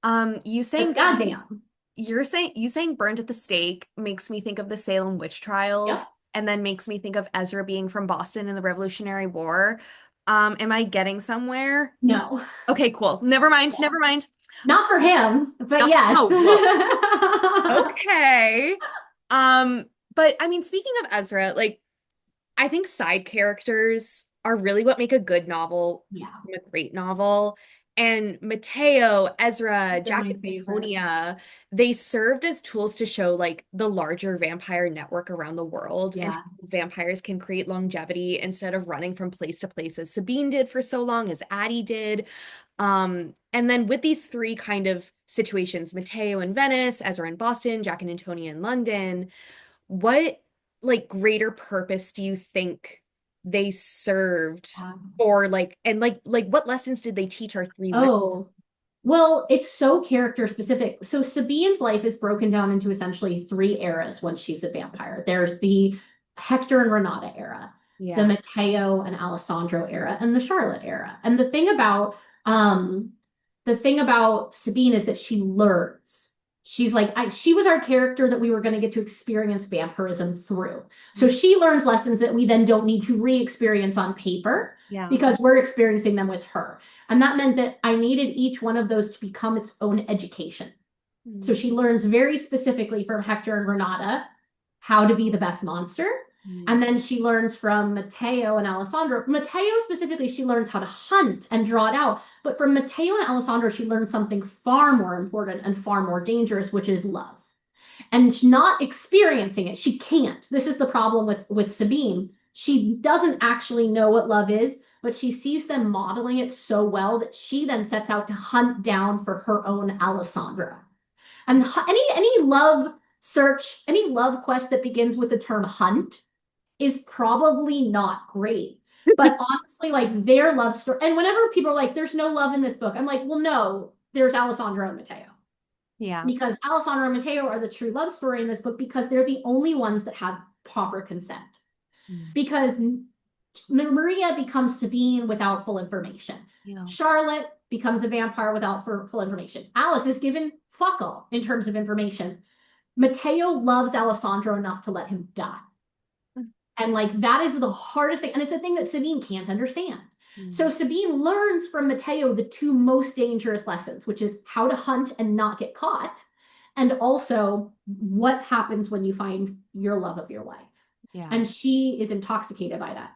You But saying goddamn. you saying burned at the stake makes me think of the Salem witch trials, Yep. and then makes me think of Ezra being from Boston in the Revolutionary War. Am I getting somewhere? No. Okay, cool. Never mind. Yeah. Never mind. Not for him, but No, yes. no, whoa. Okay. But I mean, speaking of Ezra, like I think side characters are really what make a good novel Yeah. from a great novel. And Mateo, Ezra, They're Jack my and favorites. Antonia, they served as tools to show like the larger vampire network around the world and how Yeah. vampires can create longevity instead of running from place to place as Sabine did for so long, as Addie did. And then with these three kind of situations, Mateo in Venice, Ezra in Boston, Jack and Antonia in London, what like greater purpose do you think they served for like and like what lessons did they teach our three women? Oh, well, it's so character specific. So Sabine's life is broken down into essentially three eras when she's a vampire. There's the Hector and Renata era, the Yeah. Mateo and Alessandro era, and the Charlotte era. And the thing about Sabine is that she learns. She's like, she was our character that we were going to get to experience vampirism through. So she learns lessons that we then don't need to re-experience on paper Yeah. because we're experiencing them with her. And that meant that I needed each one of those to become its own education. So she learns very specifically from Hector and Renata how to be the best monster. Mm. And then she learns from Matteo and Alessandro. Matteo specifically, she learns how to hunt and draw it out. But from Matteo and Alessandro, she learns something far more important and far more dangerous, which is love. And not experiencing it. She can't. This is the problem with Sabine. She doesn't actually know what love is, but she sees them modeling it so well that she then sets out to hunt down for her own Alessandra. And any love search, any love quest that begins with the term hunt is probably not great. But honestly, like their love story, and whenever people are like, there's no love in this book, I'm like, well, no, there's Alessandro and Matteo. Yeah. Because Alessandro and Matteo are the true love story in this book because they're the only ones that have proper consent. Mm. Because Maria becomes Sabine without full information. Yeah. Charlotte becomes a vampire without full information. Alice is given fuck all in terms of information. Matteo loves Alessandro enough to let him die. And like that is the hardest thing. And it's a thing that Sabine can't understand. So Sabine learns from Matteo the two most dangerous lessons, which is how to hunt and not get caught, and also what happens when you find your love of your life. Yeah. And she is intoxicated by that.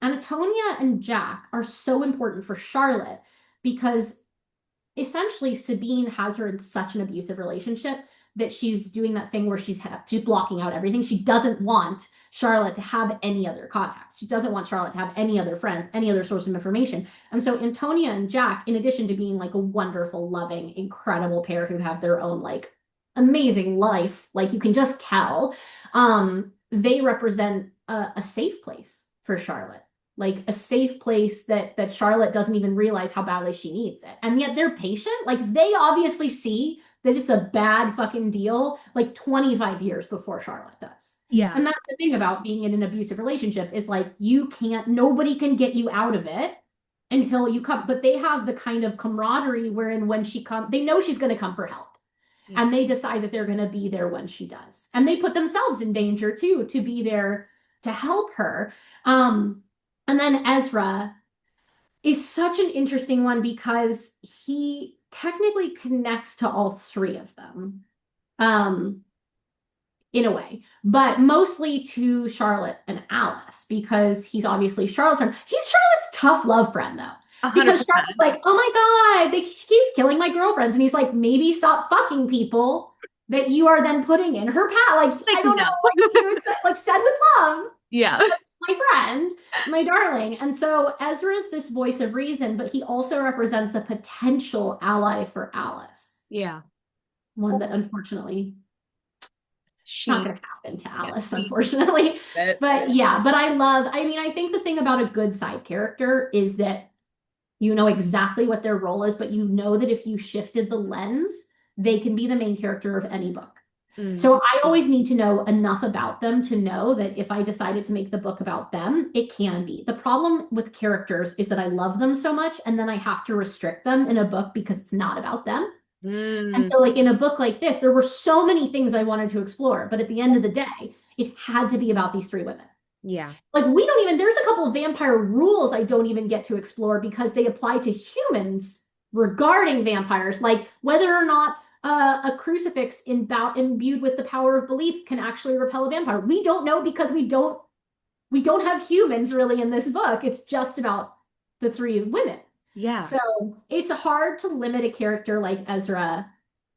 Antonia and Jack are so important for Charlotte because essentially Sabine has her in such an abusive relationship that she's doing that thing where she's blocking out everything. She doesn't want Charlotte to have any other contacts. She doesn't want Charlotte to have any other friends, any other source of information. And so Antonia and Jack, in addition to being like a wonderful, loving, incredible pair who have their own like amazing life, like you can just tell, they represent a safe place for Charlotte. Like a safe place that Charlotte doesn't even realize how badly she needs it. And yet they're patient. Like they obviously see that it's a bad fucking deal like 25 years before Charlotte does. Yeah. And that's the thing about being in an abusive relationship is like nobody can get you out of it until you come. But they have the kind of camaraderie wherein when she comes, they know she's going to come for help. Yeah. And they decide that they're going to be there when she does. And they put themselves in danger too, to be there to help her. And then Ezra is such an interesting one because he technically connects to all three of them in a way, but mostly to Charlotte and Alice because he's obviously Charlotte's friend. He's Charlotte's tough love friend though. 100%. Because Charlotte's like, oh my God, she keeps killing my girlfriends. And he's like, maybe stop fucking people that you are then putting in her path. Like, I don't know what you would say, like said with love. Yeah. My friend, my darling. And so Ezra is this voice of reason, but he also represents a potential ally for Alice. Yeah. One that unfortunately not going to happen to Alice, unfortunately. But yeah, but I think the thing about a good side character is that you know exactly what their role is, but you know that if you shifted the lens, they can be the main character of any book. So I always need to know enough about them to know that if I decided to make the book about them, it can be. The problem with characters is that I love them so much and then I have to restrict them in a book because it's not about them. And so like in a book like this, there were so many things I wanted to explore, but at the end of the day, it had to be about these three women. Yeah. Like there's a couple of vampire rules I don't even get to explore because they apply to humans regarding vampires, like whether or not a crucifix imbued with the power of belief can actually repel a vampire. We don't know because we don't have humans really in this book. It's just about the three women. Yeah. So it's hard to limit a character like Ezra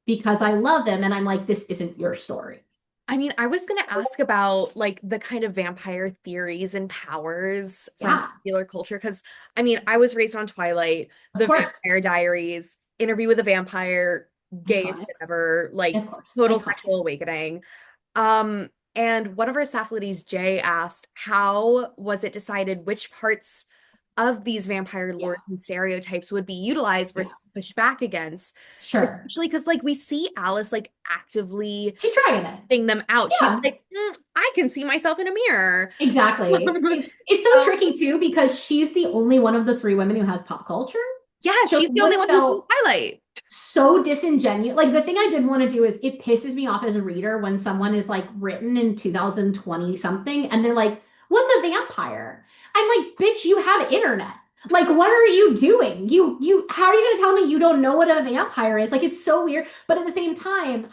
because I love him and I'm like, this isn't your story. I mean, I was going to ask about like the kind of vampire theories and powers from popular culture. Because I mean, I was raised on Twilight, The Vampire Diaries, Interview with a Vampire, gayest ever, like total sexual awakening. And one of our Sapph-Litties, Jay, asked, how was it decided which parts of these vampire lores and stereotypes would be utilized versus pushed back against? Sure. Especially because like we see Alice like actively testing them out. She's like, I can see myself in a mirror. Exactly. It's so tricky too because she's the only one of the three women who has pop culture. Yeah, so she's the only one who's in Twilight. So disingenuous. Like the thing I did want to do is it pisses me off as a reader when someone is like written in 2020 something and they're like, what's a vampire? I'm like, bitch, you have internet. Like, what are you doing? How are you going to tell me you don't know what a vampire is? Like, it's so weird. But at the same time,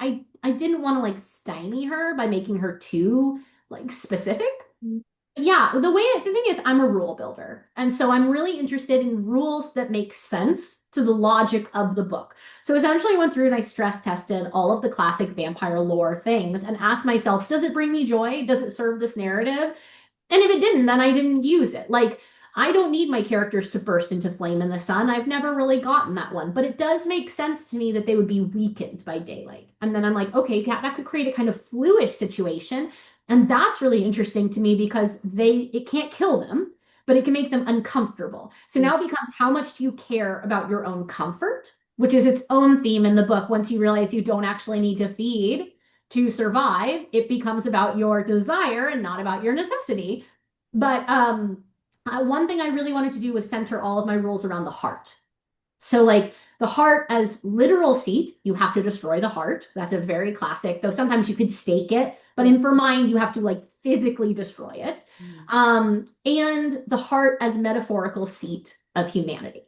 didn't want to like stymie her by making her too like specific. Yeah, the thing is, I'm a rule builder. And so I'm really interested in rules that make sense to the logic of the book. So essentially, I went through and I stress tested all of the classic vampire lore things and asked myself, does it bring me joy? Does it serve this narrative? And if it didn't, then I didn't use it. Like, I don't need my characters to burst into flame in the sun. I've never really gotten that one, but it does make sense to me that they would be weakened by daylight. And then I'm like, okay, that could create a kind of fluish situation. And that's really interesting to me because it can't kill them, but it can make them uncomfortable. So Yeah. now it becomes how much do you care about your own comfort, which is its own theme in the book. Once you realize you don't actually need to feed to survive, it becomes about your desire and not about your necessity. But one thing I really wanted to do was center all of my rules around the heart. So, like the heart as literal seat, you have to destroy the heart. That's a very classic, though sometimes you could stake it, but in for mine, you have to like physically destroy it. Mm. And the heart as metaphorical seat of humanity.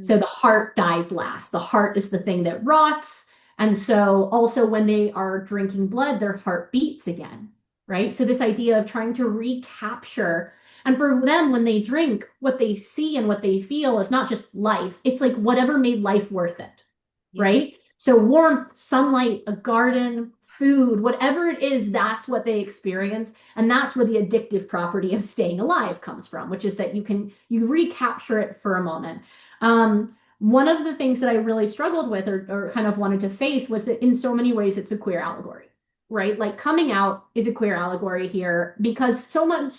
So Mm. the heart dies last. The heart is the thing that rots. And so also when they are drinking blood, their heart beats again, right? So this idea of trying to recapture, and for them, when they drink, what they see and what they feel is not just life, it's like whatever made life worth it, Yeah. right? So warmth, sunlight, a garden, food, whatever it is, that's what they experience. And that's where the addictive property of staying alive comes from, which is that you recapture it for a moment. One of the things that I really struggled with or kind of wanted to face was that in so many ways it's a queer allegory, right? Like coming out is a queer allegory here because so much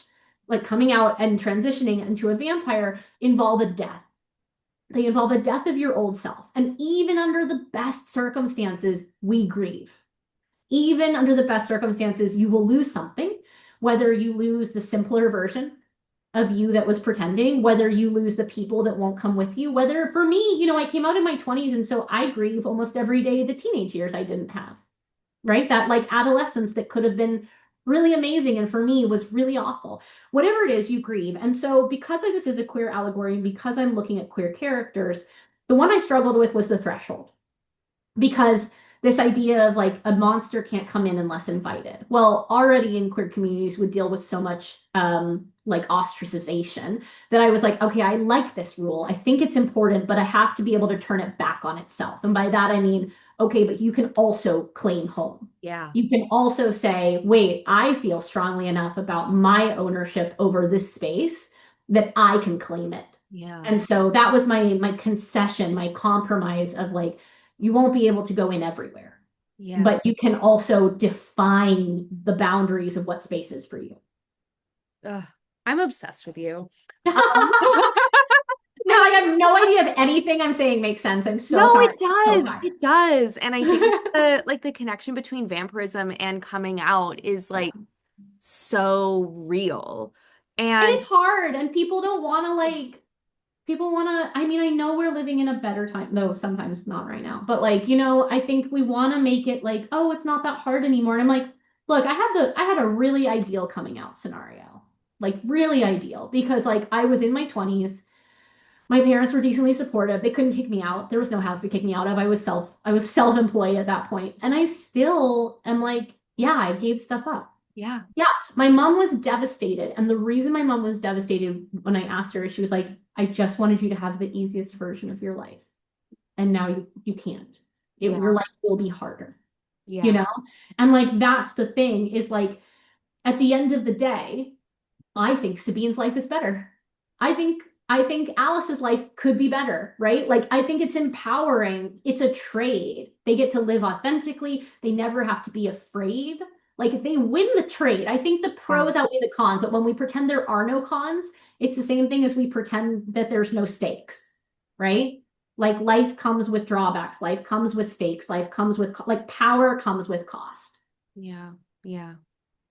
like coming out and transitioning into a vampire involve a death. They involve a death of your old self. And even under the best circumstances, we grieve. Even under the best circumstances, you will lose something, whether you lose the simpler version of you that was pretending, whether you lose the people that won't come with you, whether for me, I came out in my 20s and so I grieve almost every day the teenage years I didn't have, right? That like adolescence that could have been really amazing and for me was really awful. Whatever it is, you grieve. And so because this is a queer allegory and because I'm looking at queer characters, the one I struggled with was the threshold because this idea of like a monster can't come in unless invited. Well, already in queer communities would deal with so much like ostracization that I was like, okay, I like this rule. I think it's important, but I have to be able to turn it back on itself. And by that, I mean, okay, but you can also claim home. Yeah. You can also say, wait, I feel strongly enough about my ownership over this space that I can claim it. Yeah. And so that was my concession, my compromise of like, you won't be able to go in everywhere, Yeah. but you can also define the boundaries of what space is for you. Ugh, I'm obsessed with you. I'm like, I have no idea if anything I'm saying makes sense. I'm so No, sorry. it So does. tired. It does. And I think the connection between vampirism and coming out is Yeah. like so real. And And it's hard, and people it's don't want to like, people want to, I mean, I know we're living in a better time, though sometimes not right now, but like, I think we want to make it like, oh, it's not that hard anymore. And I'm like, look, I had a really ideal coming out scenario, like really ideal, because like I was in my 20s. My parents were decently supportive. They couldn't kick me out. There was no house to kick me out of. I was self-employed at that point. And I still am like, yeah, I gave stuff up. yeah. Yeah, my mom was devastated. And the reason my mom was devastated when I asked her, she was like, I just wanted you to have the easiest version of your life. And now you can't. Your Yeah. life will be harder, you Yeah. know? And like that's the thing is like at the end of the day, I think Sabine's life is better. I think I think Alice's life could be better, right? Like I think it's empowering. It's a trade. They get to live authentically. They never have to be afraid. Like if they win the trade, I think the Yeah. pros outweigh the cons, but when we pretend there are no cons, it's the same thing as we pretend that there's no stakes, right? Like life comes with drawbacks, life comes with stakes, life comes with like power comes with cost. Yeah. Yeah.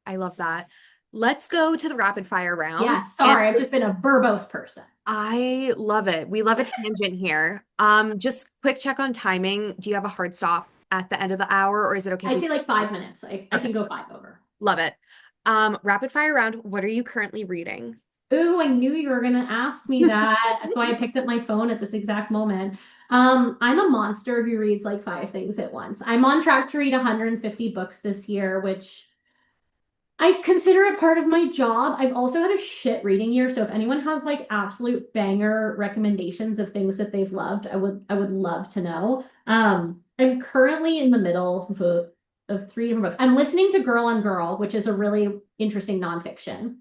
I love that. Let's go to the rapid fire round. Yeah, And sorry, I've just been a verbose person. I love it. We love a tangent here. Just quick check on timing. Do you have a hard stop at the end of the hour, or is it okay if I'd we say like 5 minutes. I can perfect? go five over. Love it. Rapid fire round. What are you currently reading? Ooh, I knew you were going to ask me that. That's why I picked up my phone at this exact moment. I'm a monster who reads like five things at once. I'm on track to read 150 books this year, which I consider it part of my job. I've also had a shit reading year, so if anyone has like absolute banger recommendations of things that they've loved, I would love to know. I'm currently in the middle of three different books. I'm listening to Girl on Girl, which is a really interesting nonfiction.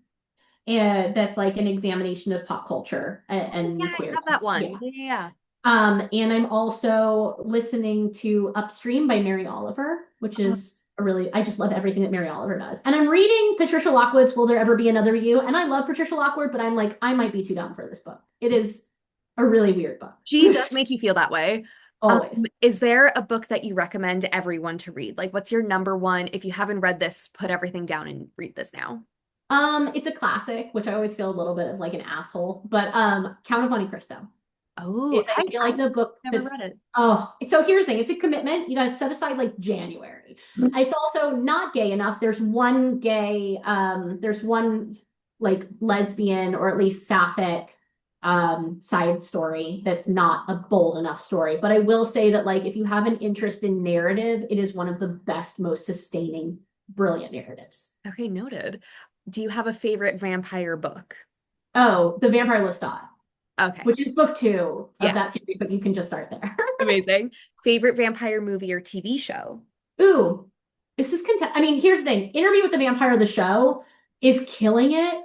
And that's like an examination of pop culture Yeah, and I have that queerness. one. Yeah. Yeah. And I'm also listening to Upstream by Mary Oliver, which Oh, is a really, I just love everything that Mary Oliver does. And I'm reading Patricia Lockwood's Will There Ever Be Another You? And I love Patricia Lockwood, but I'm like, I might be too dumb for this book. It is a really weird book. she does make you feel that way. Always. Is there a book that you recommend everyone to read? Like, what's your number one? If you haven't read this, put everything down and read this now. It's a classic, which I always feel a little bit of like an asshole, but Count of Monte Cristo Oh, is I feel I like the book never that's read it. so here's the thing, it's a commitment. You guys set aside like January. It's also not gay enough. There's one like lesbian or at least sapphic side story that's not a bold enough story. But I will say that like if you have an interest in narrative, it is one of the best, most sustaining, brilliant narratives. Okay, noted. Do you have a favorite vampire book? Oh, The Vampire Lestat, Okay. which is book two of Yeah, that series, but you can just start there. amazing. Favorite vampire movie or TV show? Ooh, this is content. I mean, here's the thing. Interview with the Vampire, the show, is killing it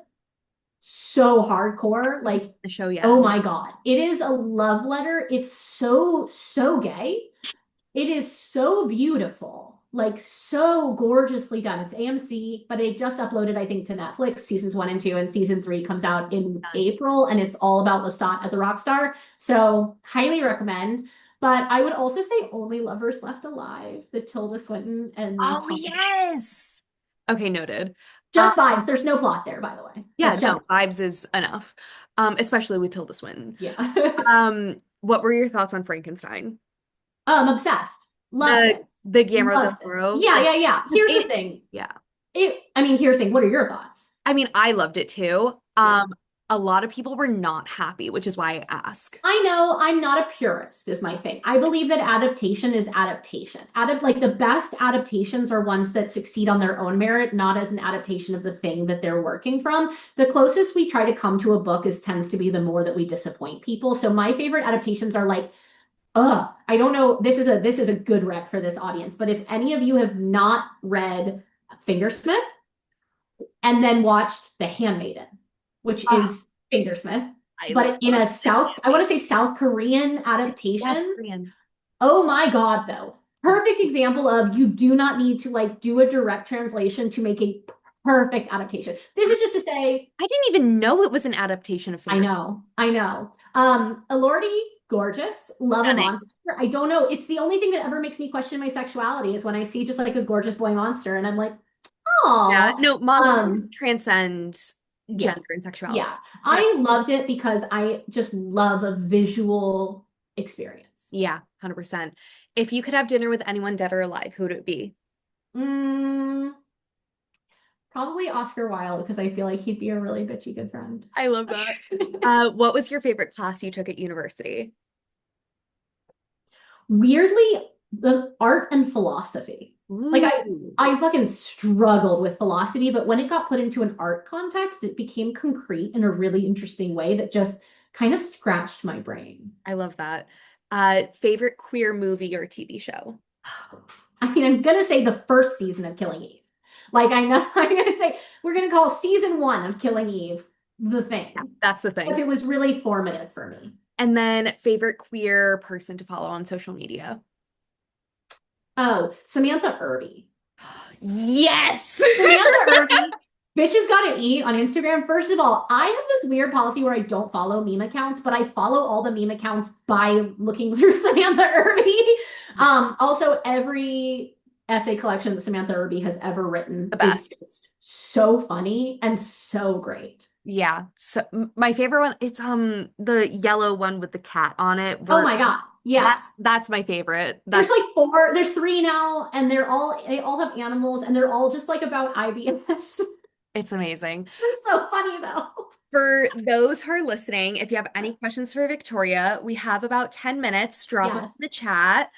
so hardcore. Like, The show, yeah. oh my God. It is a love letter. It's so, so gay. It is so beautiful. Like, so gorgeously done. It's AMC, but it just uploaded, I think, to Netflix seasons one and two, and season three comes out in April, and it's all about Lestat as a rock star. So, highly recommend. But I would also say Only Lovers Left Alive, the Tilda Swinton and Oh, Tom. yes. Okay, noted. Just vibes. There's no plot there, by the way. Yeah, That's just no, vibes is enough. Especially with Tilda Swinton. yeah. What were your thoughts on Frankenstein? I'm obsessed. Loved The it. the Guillermo del Loved it. Toro. Yeah, yeah, yeah. Here's the It, thing. yeah. Here's the thing. What are your thoughts? I mean, I loved it too. Yeah. A lot of people were not happy, which is why I ask. I know I'm not a purist, is my thing. I believe that adaptation is adaptation. Like the best adaptations are ones that succeed on their own merit, not as an adaptation of the thing that they're working from. The closest we try to come to a book is tends to be the more that we disappoint people. So my favorite adaptations are like, I don't know. This is a good rec for this audience, but if any of you have not read Fingersmith and then watched The Handmaiden, which Ah, is Fingersmith, I but in love a I want to say South Korean Yeah, it's adaptation. Korean. Oh my God, though. Perfect example of you do not need to like do a direct translation to make a perfect adaptation. This is just to say, I didn't even know it was an adaptation of I Finger. know, I know. Elordi, gorgeous, love a Stunning. monster. I don't know. It's the only thing that ever makes me question my sexuality is when I see just like a gorgeous boy monster and I'm like, Yeah, oh. no, monsters Um, transcend yeah, gender and sexuality. yeah. Yeah. I loved it because I just love a visual experience. Yeah, 100%. If you could have dinner with anyone dead or alive, who would it be? Mm, probably Oscar Wilde because I feel like he'd be a really bitchy good friend. I love that. What was your favorite class you took at university? Weirdly, the art and philosophy. Like Ooh. I fucking struggled with philosophy, but when it got put into an art context, it became concrete in a really interesting way that just kind of scratched my brain. I love that. Favorite queer movie or TV show? I mean, I'm gonna say the first season of Killing Eve. Like I know I'm gonna say we're gonna call season one of Killing Eve the Yeah, thing. that's the Because thing. it was really formative for me. And then favorite queer person to follow on social media? Oh, Samantha Irby. Yes. Samantha Irby, bitches gotta eat on Instagram. First of all, I have this weird policy where I don't follow meme accounts, but I follow all the meme accounts by looking through Samantha Irby. Also, every essay collection that Samantha Irby has ever written The is best. just so funny and so great. Yeah. So my favorite one, it's the yellow one with the cat on it. Oh Where my God. Yeah. that's my favorite. There's That's like there's three now, and they all have animals, and they're all just like about IBS. it's amazing. They're so funny though. For those who are listening, if you have any questions for Victoria, we have about 10 minutes. Drop them in Yes. the chat.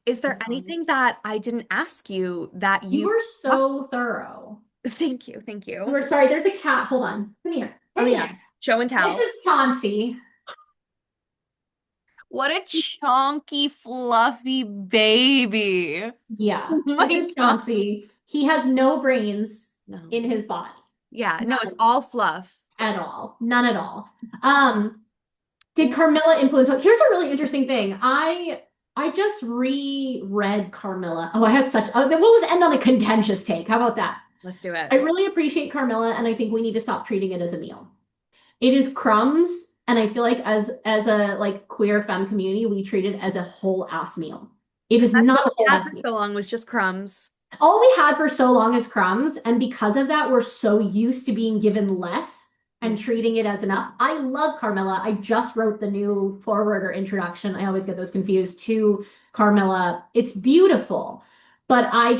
Is there This one. anything that I didn't ask you that You you were oh, so thorough. thank you, thank You you. were sorry. There's a cat. Hold on. Come here. Oh Come yeah, here. show and This tell. is Chauncey. What a chunky, fluffy baby. Yeah, Oh this my is God. Chauncey. He has no brains No. in his body. Yeah, no, it's None all fluff. at all. None at all. Did Carmilla influence what? Here's a really interesting thing. I just reread Carmilla. Oh, I have such. Oh, then we'll just end on a contentious take. How about that? Let's do it. I really appreciate Carmilla, and I think we need to stop treating it as a meal. It is crumbs, and I feel like as a like queer femme community, we treat it as a whole ass meal. It is That's not what a we whole had ass for meal. so long was just crumbs. All we had for so long is crumbs, and because of that, we're so used to being given less and Mm. treating it as enough. I love Carmilla. I just wrote the new foreword or introduction. I always get those confused to Carmilla. It's beautiful, but I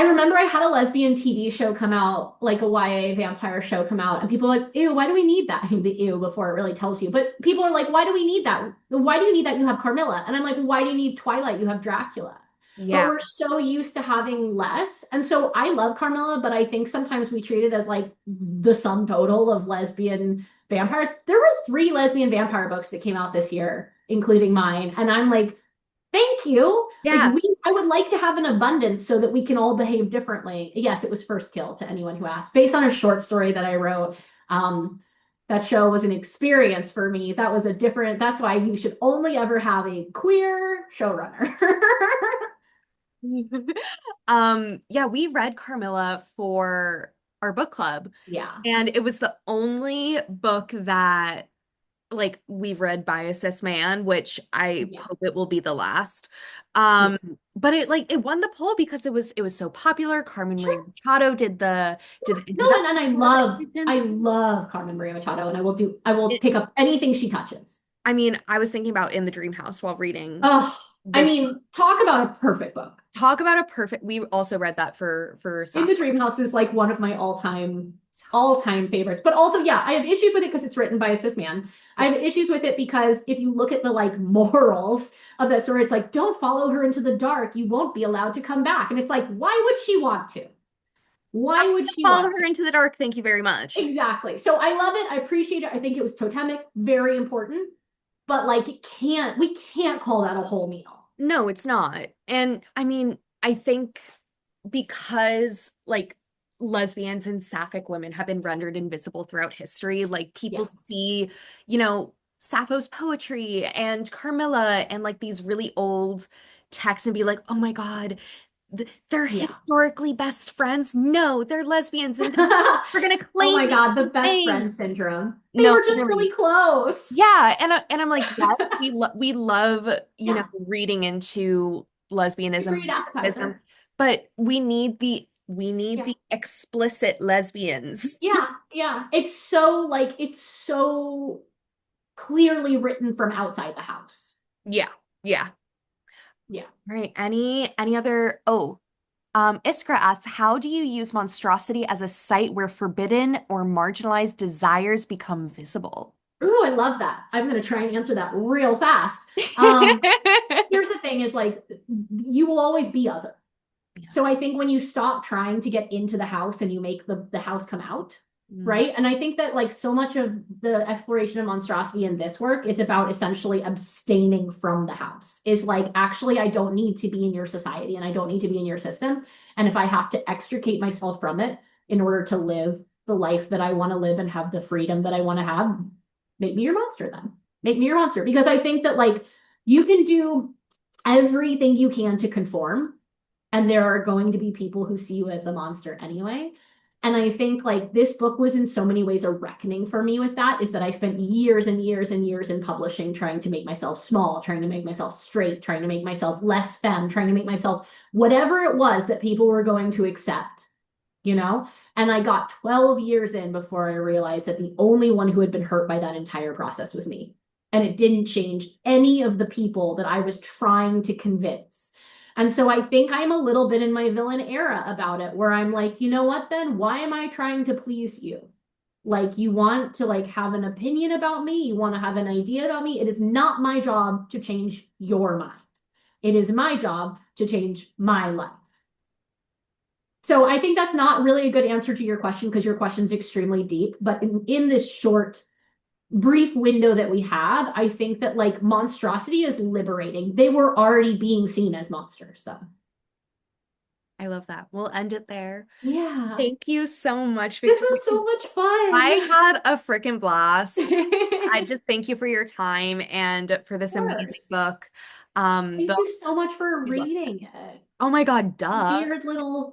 remember I had a lesbian TV show come out, like a YA vampire show come out, and people are like, ew, why do we need that? I mean, the ew before it really tells you. But people are like, why do we need that? Why do you need that? You have Carmilla. And I'm like, why do you need Twilight? You have Dracula. But Yeah. we're so used to having less. And so I love Carmilla, but I think sometimes we treat it as like the sum total of lesbian vampires. There were 3 lesbian vampire books that came out this year, including mine. And I'm like, thank you. Like Yeah. I would like to have an abundance so that we can all behave differently. Yes, it was first kill to anyone who asked. Based on a short story that I wrote, that show was an experience for me. That was a different, that's why you should only ever have a queer showrunner. Yeah, we read Carmilla for our book club, Yeah. and it was the only book that like we've read by a cis man, which I Yeah. hope it will be the last. Yeah. But it won the poll because it was so popular. Carmen Maria Sure. Machado did the No, introduction and to one of the I editions. love Carmen Maria Machado, and I will It, pick up anything she touches. I mean, I was thinking about In the Dream House while reading Oh, I this. mean, talk about a perfect book. Talk about a perfect. We also read that for In the Sapph. Dream House is like one of my all-time favorites. But also, yeah, I have issues with it because it's written by a cis man. I Yeah. have issues with it because if you look at the like morals of that story, it's like, don't follow her into the dark. You won't be allowed to come back. And it's like, why would she want to? Why would she Follow want her to? into the dark. Thank you very much. Exactly. So I love it. I appreciate it. I think it was totemic, very important. But like we can't call that a whole meal. No, it's not. And I mean, I think because like lesbians and sapphic women have been rendered invisible throughout history, like people Yeah. see, you know, Sappho's poetry and Carmilla and like these really old texts and be like, oh my God, they're Yeah. historically best friends. No, they're lesbians and they're gonna Oh claim my the God, the same best thing. friend syndrome. They No, were just really. really close. Yeah, and I'm like, yes, we love, Yeah. reading into It's a great lesbianism, appetizer. but we need the Yeah. explicit lesbians. Yeah. Yeah. It's so clearly written from outside the house. Yeah, yeah. Yeah. All right. Any other Iskra asks, how do you use Monstrosity as a site where forbidden or marginalized desires become visible? Ooh, I love that. I'm gonna try and answer that real fast. Here's the thing is like you will always be other. Yeah. So I think when you stop trying to get into the house and you make the house come out, Mm, right? And I think that like so much of the exploration of monstrosity in this work is about essentially abstaining from the house. Is like actually I don't need to be in your society and I don't need to be in your system. And if I have to extricate myself from it in order to live the life that I want to live and have the freedom that I want to have, make me your monster then. Make me your monster. Because I think that like you can do everything you can to conform and there are going to be people who see you as the monster anyway. And I think like this book was in so many ways a reckoning for me with that is that I spent years and years and years in publishing trying to make myself small, trying to make myself straight, trying to make myself less femme, trying to make myself whatever it was that people were going to accept, you know? And I got 12 years in before I realized that the only one who had been hurt by that entire process was me. And it didn't change any of the people that I was trying to convince. And so I think I'm a little bit in my villain era about it, where I'm like, you know what, then? Why am I trying to please you? Like you want to like have an opinion about me, you want to have an idea about me. It is not my job to change your mind. It is my job to change my life. So I think that's not really a good answer to your question because your question's extremely deep. But in this short, brief window that we have, I think that like monstrosity is liberating. They were already being seen as monsters, though. I love that. We'll end it there. Yeah. Thank you so much, This Victoria. was so much I fun. had a freaking blast. I Of just thank you for your time and for this amazing course. book. Thank The you so much for we love it. reading it. Oh my God, duh.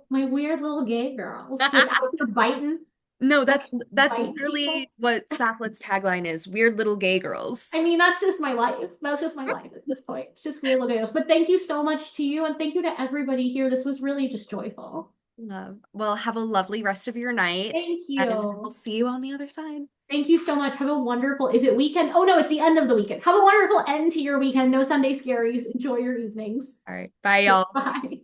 My weird little gay girls just out there No, that's biting literally people. what Sapph-Lit's tagline is, weird little gay girls. I mean, that's just my life. That's just my life at this point. It's just weird little girls. But thank you so much to you, and thank you to everybody here. This was really just joyful. Love. Well, have a lovely rest of your night, Thank and we'll you. see you on the other side. Thank you so much. Have a wonderful, is it weekend? Oh no, it's the end of the weekend. Have a wonderful end to your weekend. No Sunday scaries. Enjoy your evenings. All right. Bye, y'all. Bye.